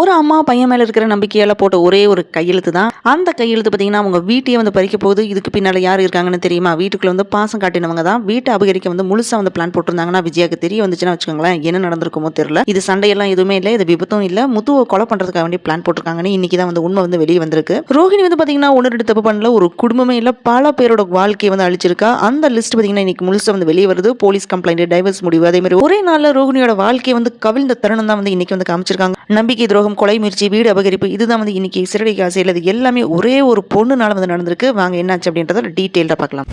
ஒரு அம்மா பையன் மேல இருக்கிற நம்பிக்கையால போட்ட ஒரே ஒரு கையெழுத்து தான். அந்த கையெழுத்து பார்த்தீங்கன்னா, அவங்க வீட்டையே வந்து பறிக்க போகுது. இதுக்கு பின்னால யார் இருக்காங்கன்னு தெரியுமா? வீட்டுக்குள்ள வந்து பாசம் காட்டினவங்க தான். வீட்ட அபகரிக்க வந்து முழுசா வந்து பிளான் போட்டிருந்தாங்கன்னா, விஜயாக்கு தெரிய வந்துச்சுன்னா வச்சுக்கோங்களேன், என்ன நடந்திருக்குமோ தெரியல. இது சண்டையெல்லாம் எதுவுமே இல்ல. இது விபத்தும் இல்ல. முத்துவ கொலை பண்றதுக்காக வேண்டி பிளான் போட்டிருக்காங்கன்னு இன்னைக்கு தான் வந்து உண்மை வந்து வெளியே வந்திருக்கு. ரோஹிணி வந்து பார்த்தீங்கன்னா, 1 2 தப்பு பண்ணல. ஒரு குடும்பமே இல்ல. பல பேரோட வாழ்க்கையை வந்து அழிச்சிருக்கா. அந்த லிஸ்ட் பார்த்தீங்கன்னா, இன்னைக்கு முழுசா வந்து வெளியே வருது. போலீஸ் கம்ப்ளைண்ட், டைவர்ஸ் முடிவு. அதே மாதிரி ஒரே நாள்ல ரோஹிணியோட வாழ்க்கையை வந்து கவிழ்ந்த தருணம் தான் வந்து இன்னைக்கு வந்து காமிச்சிருக்காங்க. நம்பிக்கை துரோகம், கொலை முயற்சி, வீடு அபகரிப்பு இதுதான் வந்து இன்னைக்கு சிறடிக்கு ஆசையில் இது எல்லாமே ஒரே ஒரு பொண்ணுனால வந்து நடந்திருக்கு. வாங்க என்னாச்சு அப்படின்றத டீட்டெயில்டாக பார்க்கலாம்.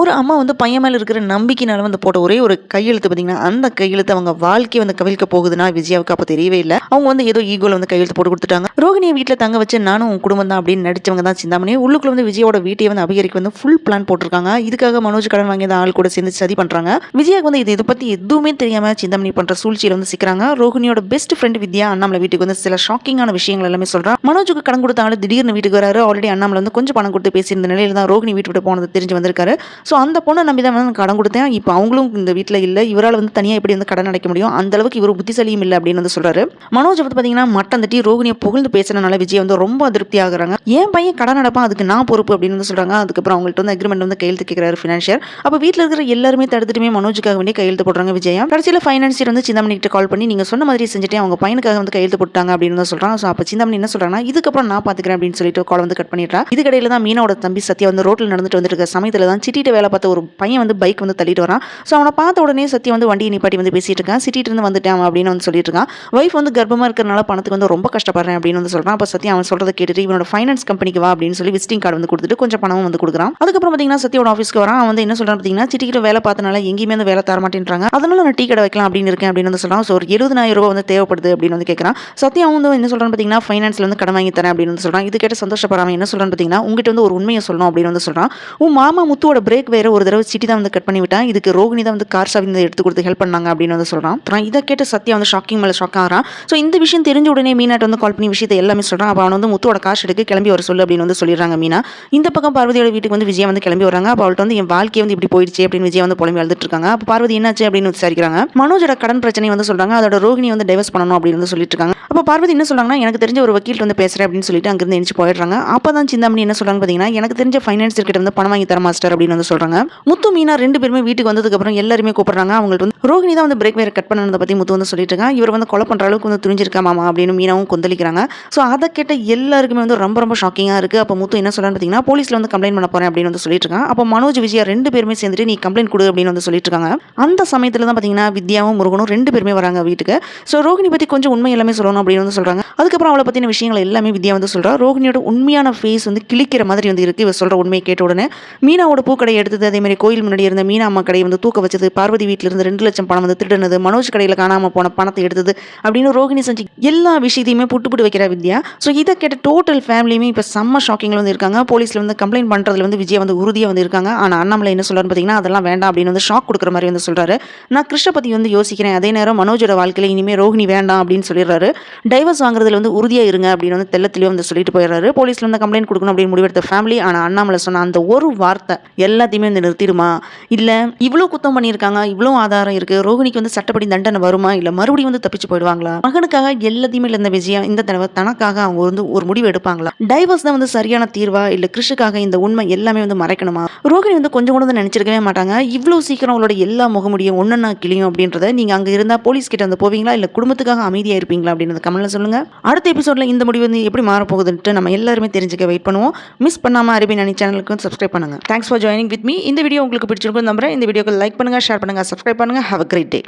ஒரு அம்மா வந்து பையன் மேல இருக்கிற நம்பிக்கையினால வந்து போட்ட ஒரே ஒரு கையெழுத்து பார்த்தீங்கன்னா, அந்த கையெழுத்து அவங்க வாழ்க்கையை வந்து கவிழ்க்க போகுதுன்னா விஜயாவுக்கு அப்போ தெரியவே இல்லை. அவங்க வந்து ஏதோ ஈகோல வந்து கையெழுத்து போட்டு கொடுத்துட்டாங்க. ரோகிணியை வீட்டில் தங்க வச்சு நானும் உன் குடும்பம் தான் அப்படின்னு நடிச்சவங்க தான் சிந்தாமணி. உள்ளுக்குள்ள வந்து விஜயோட வீட்டையை வந்து அபகரிக்க வந்து ஃபுல் பிளான் போட்டிருக்காங்க. இதுக்காக மனோஜ் கடன் வாங்கிய ஆள் கூட சேர்ந்து சதி பண்றாங்க. விஜயாவுக்கு வந்து இதை பத்தி எதுவுமே தெரியாம சிந்தாமணி பண்ற சூழ்ச்சியில வந்து சிக்கிறாங்க. ரோகிணியோட பெஸ்ட் ஃப்ரெண்ட் வித்யா அண்ணாமலை வீட்டுக்கு வந்து சில ஷாக்கிங்கான விஷயங்கள் எல்லாமே சொல்றான். மனோஜுக்கு கடன் கொடுத்த ஆள் திடீர்னு வீட்டுக்கு வராரு. ஆல்ரெடி அண்ணாமலை வந்து கொஞ்சம் பணம் கொடுத்து பேசியிருந்த நிலையில தான் ரோகிணி வீட்டு விட்டு போனது தெரிஞ்சு வந்திருக்காரு. ஸோ அந்த பொண்ணை நம்பி தான் வந்து கடன் கொடுத்தேன். இப்போ அவங்களும் இந்த வீட்டில் இல்லை. இவரால் வந்து தனியாக எப்படி வந்து கடன் அடைக்க முடியும்? அந்த அளவுக்கு இவர் புத்திசாலியும் இல்லை அப்படின்னு வந்து சொல்றாரு. மனோஜ் வந்து பார்த்தீங்கன்னா மட்டம் தட்டி ரோகிணியை புகழ்ந்து பேசுறதுனால விஜய் வந்து ரொம்ப அதிருப்தி ஆகுறாங்க. என் பையன் கடன் அடைப்பான், அதுக்கு நான் பொறுப்பு அப்படின்னு வந்து சொல்றாங்க. அதுக்கப்புறம் அவங்கள்ட்ட வந்து அக்ரிமெண்ட் வந்து கையெழுத்து கேட்கிறாரு ஃபினான்ஷியர். அப்போ வீட்டில் இருக்கிற எல்லாருமே தடுத்துட்டுமே மனோஜுக்காக வேண்டிய கையெழுத்து போடுறாங்க விஜயா. கடைசியில் ஃபைனான்சியர் வந்து சிந்தாமணி கிட்ட கால் பண்ணி நீங்க சொன்ன மாதிரி செஞ்சுட்டு அவங்க பையனுக்காக வந்து கையெழுத்து போட்டாங்க அப்படின்னு தான் சொல்றாங்க. ஸோ அப்போ சிந்தாமணி என்ன சொல்றாங்கன்னா இதுக்கப்புறம் நான் பாத்துக்கிறேன் அப்படின்னு சொல்லிட்டு கால் வந்து கட் பண்ணிடுறா. இதுக்கடையில தான் மீனாவோட தம்பி சத்யா வந்து ரோட்ல நடந்துட்டு வந்துட்டு இருக்க சமயத்தில் தான் சிட்டிட்ட வேலை பார்த்த ஒரு பையன் வந்து பைக் வந்து தள்ளிட்டு வரான். ஸோ அவனை பார்த்த உடனே சத்யா வந்து வண்டியை நிப்பாட்டி வந்து பேசிட்டு இருக்கான். சிட்டிட்டு இருந்து வந்துட்டான் அப்படின்னு வந்து சொல்லிட்டு இருக்கான். வைஃப் வந்து கர்ப்பமா இருக்கிறனால பணத்துக்கு வந்து ரொம்ப கஷ்டப்படுறேன் அப்படின்னு வந்து சொல்றான். அப்போ சத்யா அவன் சொல்றதை கேட்டுட்டு இவனோட ஃபைனான்ஸ் கம்பெனிக்கு வா அப்படின்னு சொல்லி விசிட்டிங் கார்டு வந்து கொடுத்துட்டு கொஞ்சம் பணமும் வந்து கொடுக்குறான். அதுக்கப்புறம் பார்த்தீங்கன்னா சத்யாவோட ஆஃபீஸ்க்கு வரான். அவன் வந்து என்ன சொல்றான் பார்த்தீங்கன்னா சிட்டிக்கிட்ட வேலை பார்த்தனால எங்கேயுமே வந்து வேலை தர மாட்டேன்றாங்க. அதனால நான் டீ கடை வைக்கலாம் அப்படின்னு இருக்கேன் அப்படின்னு வந்து சொல்றான். ஸோ ஒரு 70,000 ரூபாய் வந்து தேவைப்படுது அப்படின்னு வந்து கேட்கறான். சத்யா வந்து என்ன சொல்றான்னு பார்த்தீங்கன்னா ஃபைனான்ஸ்ல வந்து கடன் வாங்கி தரேன் அப்படின்னு வந்து சொல்றான். இது கேட்டு சந்தோஷப்படாம என்ன சொல்றான்னு பார்த்தீங்கன்னா உங்ககிட்ட வந்து ஒரு உண்மையை சொல்லணும் அப்படின்னு வந்து சொல்றான். உன் மாமா முத்துவோட பிரேக் வேற ஒரு தடவை சிட்டி தான் வந்து கட் பண்ணி விட்டான். இதுக்கு ரோகிணி தான் வந்து கார் சாவி எடுத்து கொடுத்து ஹெல்ப் பண்ணாங்க அப்படின்னு வந்து சொல்றான். இதை கேட்டு சத்யா வந்து ஷாக்கிங் மேல ஷாக் ஆகிறான். ஸோ இந்த விஷயம் தெரிஞ்ச உடனே மீனாட்ட வந்து கால் பண்ணி விஷயத்தை எல்லாமே சொல்றான். அப்போ அவன் வந்து முத்துவோட காசு எடுக்க கிளம்பி வர சொல்லு அப்படின்னு வந்து சொல்லிடுறாங்க மீனா. இந்த பக்கம் பார்வதியோட வீட்டுக்கு வந்து விஜயா வந்து கிளம்பி வராங்க. அப்போ அவள்கிட்ட வந்து என் வாழ்க்கையை வந்து இப்படி போயிடுச்சு அப்படின்னு விஜயா வந்து புலம்பி அழுதுட்டு இருக்காங்க. அப்போ பார்வதி என்னாச்சு அப்படின்னு விசாரிக்கிறாங்க. மனோஜோட கடன் பிரச்சனை வந்து சொல்றாங்க. அதோட ரோகிணி வந்து டைவர்ஸ் பண்ணணும் அப்படின்னு வந்து சொல்லிட்டு இருக்காங்க. அப்போ பார்வதி என்ன சொல்றாங்கன்னா எனக்கு தெரிஞ்ச ஒரு வக்கீல் வந்து பேசுறேன் அப்படின்னு சொல்லிட்டு அங்கிருந்து எந்திரிச்சு போயிடுறாங்க. அப்பதான் சிந்தாமணி என்ன சொல்றாங்க பார்த்தீங்கன்னா எனக்கு தெரிஞ்ச ஃபைனான்சியர் கிட்ட வந்து பணம் வாங்கி தர மாஸ்டர் அப்படின்னு வந்து சொல்றாங்க. முத்து மீனா 2 பேருமே வீட்டுக்கு வந்ததுக்கு அப்புறம் எல்லாருமே கூப்பிடுறாங்க. அவங்களுக்கு வந்து ரோகிணி தான் வந்து பிரேக் வேற கட் பண்ணதை பத்தி முத்து வந்து சொல்லிட்டு இருக்காங்க. இவர் வந்து கொலை பண்ற அளவுக்கு வந்து துணிஞ்சிருக்கா மாமா அப்படின்னு மீனாவும் கொந்தளிக்கிறாங்க. ஸோ அதை கேட்ட எல்லாருக்குமே வந்து ரொம்ப ரொம்ப ஷாக்கிங்கா இருக்கு. அப்போ முத்து என்ன சொல்றான்னு பார்த்தீங்கன்னா போலீஸ்ல வந்து கம்ப்ளைண்ட் பண்ண போறேன் அப்படின்னு வந்து சொல்லிட்டு இருக்காங்க. அப்போ மனோஜ் விஜயா 2 பேருமே சேர்ந்துட்டு நீ கம்ப்ளைண்ட் கொடு அப்படின்னு வந்து சொல்லிட்டு இருக்காங்க. அந்த சமயத்துல தான் பார்த்தீங்கன்னா வித்யாவும் முருகனும் 2 பேருமே வராங்க வீட்டுக்கு. ஸோ ரோகிணி பத்தி கொஞ்சம் உண்மை எல்லாமே சொல்லணும் அப்படின்னு வந்து சொல்றாங்க. அதுக்கப்புறம் அவளை பத்தின விஷயங்கள் எல்லாமே வித்யா வந்து சொல்றா. ரோகிணியோட உண்மையான ஃபேஸ் வந்து கிளிக்கிற மாதிரி வந்து இருக்கு. இவர் சொல்ற உண்மையை கேட்ட உடனே மீனாவோட பூக்கடை எடுத்தது, அதே மாதிரி கோயில் முன்னாடி இருந்த மீனா அம்மா கடையை வந்து தூக்க வச்சது, பார்வதி வீட்டில இருந்து 2 லட்சம் பணம் வந்து திருடுனது, மனோஜ் கடையில் காணாம போன பணத்தை எடுத்தது அப்படின்னு ரோகிணி செஞ்சு எல்லா விஷயத்தையுமே புட்டு வைக்கிற வித்யா. ஸோ இதை கேட்ட டோட்டல் ஃபேமிலியுமே இப்போ செம்ம ஷாக்கிங்ல வந்து இருக்காங்க. போலீஸ்ல வந்து கம்ப்ளைண்ட் பண்றதுல வந்து விஜயா வந்து உறுதியா வந்து இருக்காங்க. ஆனா அண்ணாமலை என்ன சொல்றாரு பார்த்தீங்கன்னா அதெல்லாம் வேண்டாம் அப்படின்னு வந்து ஷாக் கொடுக்குற மாதிரி வந்து சொல்றாரு. நான் கிருஷ்ண பத்தி வந்து யோசிக்கிறேன். அதே நேரம் மனோஜோட வாழ்க்கையில இனிமே ரோகிணி வேண்டாம் அப்படின்னு சொல்லிடுறாரு. டைவர்ஸ் வாங்குறதுல வந்து உறுதியா இருங்க அப்படின்னு வந்து தெள்ளத்திலேயே வந்து சொல்லிட்டு போயிடுறாரு. போலீஸ்ல வந்து கம்ப்ளைண்ட் கொடுக்கணும் அப்படின்னு முடிவெடுத்த ஃபேமிலி. ஆனா அண்ணாமலை சொன்ன அந்த ஒரு வார்த்தை எல்லாத்தையுமே வந்து நிறுத்திடுமா, இல்ல இவ்வளவு குத்தம் பண்ணியிருக்காங்க, இவ்வளவு ஆதாரம் இருக்கு, ரோகிணிக்கு வந்து சட்டப்படி தண்டனை வருமா, இல்ல மறுபடியும் வந்து தப்பிச்சு போயிடுவாங்களா, மகனுக்காக எல்லாத்தையுமே இருந்த விஜயா இந்த தடவை தனக்காக அவங்க வந்து ஒரு முடிவு எடுப்பாங்களா, டைவர்ஸ் தான் வந்து சரியான தீர்வா, இல்ல கிருஷுக்காக இந்த உண்மை எல்லாமே வந்து மறைக்கணுமா? ரோகிணி வந்து கொஞ்சம் கூட வந்து நினைச்சிருக்கவே மாட்டாங்க. இவ்வளவு சீக்கிரம் அவளோட எல்லா முகமுடியும் ஒன்னா கிளியும் அப்படின்றத நீங்க அங்க இருந்தா போலீஸ் கிட்ட வந்து போவீங்களா, இல்ல குடும்பத்துக்காக அமைதியா இருப்பீங்களா அப்படின்னு கமெண்ட்ல சொல்லுங்க. அடுத்த எபிசோட்ல இந்த முடிவு வந்து எப்படி மாற போகுதுன்ட்டு நம்ம எல்லாருமே தெரிஞ்சுக்க வெயிட் பண்ணுவோம். மிஸ் பண்ணாம அரேபியன் அணி சேனலுக்கு சப்ஸ்கிரைப் பண்ணுங்க. Thanks for joining with me. இந்த வீடியோ உங்களுக்கு பிடிச்சிருக்கும் நம்புறேன். இந்த வீடியோக்கு லைக் பண்ணுங்க, ஷேர் பண்ணுங்க, சப்ஸ்கிரைப் பண்ணுங்க. Have a great day.